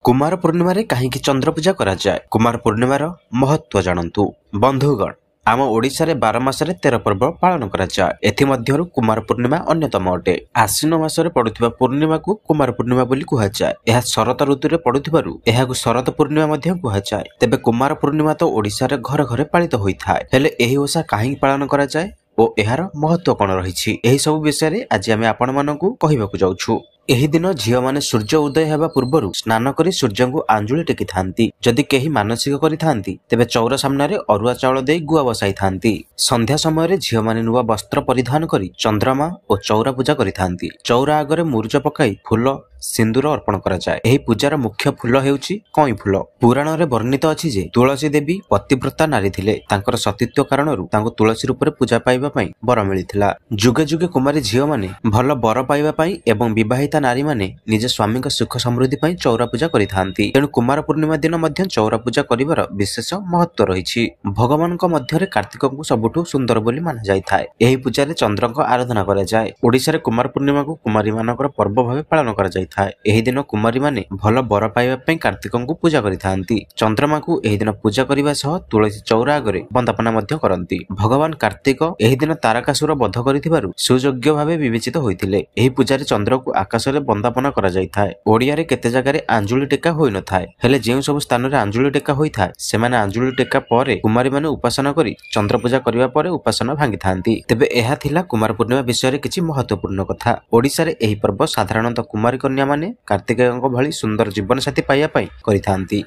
कुमार पूर्णिमा कहीं चंद्र पूजा करा जाए। कुमार पूर्णिमार महत्व जानतु बंधुगण। आम ओडिशा रे 12 मासरे 13 पर्व पालन करा जाए। एथिमध्यरु कुमार पूर्णिमा अन्यतम अटे। आश्विन मासरे पडुथिबा पूर्णिमा को कुमार पूर्णिमा बोली कुहा जाए। यह शरत ऋतु रे पडुथिबारु एहाकु शरत पूर्णिमा मध्ये कुहा जाए। तेबे कुमार पूर्णिमा तो ओडिशा रे घर घरे पालित होइथाय। हेले एही ओषा काहे पालन करा जाए ओ एहार महत्व कोन रहिछि एही सब विषय रे आज आमे आपण मानकु कहिबाकु जाउछु। एही दिन झियो माने सूर्य उदय हेबा पूर्वरु स्नान करी सूर्य को आंजुली टेकी थांती। जदि केही मानसिक करि थांती तेबे चौर सामने रे अरुआ चाउल देई गुआ बसाई थांती। संध्या समय रे झियो माने नुवा वस्त्र परिधान करी चंद्रमा और चौरा पूजा करि थांती। चौरा आगरे मुरुज पकाई फूल सिंदूर अर्पण करा जाए। एही पूजार मुख्य फूल हेउची कई फूल। पुराण रे वर्णित अछि जे तुलसी देवी पतिव्रता नारी थिले। तांकर सतीत्व कारणरु तांको तुलसी रूप रे पूजा पाइबा पई बर मिलिथिला। जुगे जुगे कुमारी झियो माने भल बर पाइबा पई एवं विवाहिता नारी माने निज स्वामी को सुख समृद्धि पई चौरा पूजा करि थांती। तेणु कुमार पूर्णिमा दिन मध्य चौरा पूजा करिवार विशेष महत्व रहिछि। भगवान को मध्य रे कार्तिक को सबुठु सुंदर बोली माना जाय थाए। एही पूजा रे चंद्र को आराधना करा जाए। ओडिसा रे कुमार पूर्णिमा को कुमारी मानकर पर्व भाबे पालन करा जाय थाए। एही दिन कुमारी माने भल बर पाइबा पई कार्तिक को पूजा करि थांती। चंद्रमा को एही दिन पूजा करिबा सह तुलसी चौरा आगरे वंदना मध्य करंती। भगवान कार्तिक एही दिन तारकासुर वध करिथिबारु सुयोग्य भाबे विवेचित होइथिले। एही पूजा रे चंद्र को आकाश रे वंदना करा जाय थाए। ओडिया रे केते जगह रे आंजुली टेका होई न थाए। हेले जेउ सब स्थान रे आंजुली टेका होई थाए से माने आंजुली टेका परे कुमारी माने उपासना करी चंद्र पूजा करिवा परे उपासना भांगी थांती। तेबे एहा थिला कुमार पूर्णिमा विषय रे किछि महत्वपूर्ण कथा। ओडिसा रे एही पर्व साधारणतः कुमारी कन्या माने कार्तिकेयଙ୍କ भଳି सुंदर जीवन साथी पाइया पई करिथांती।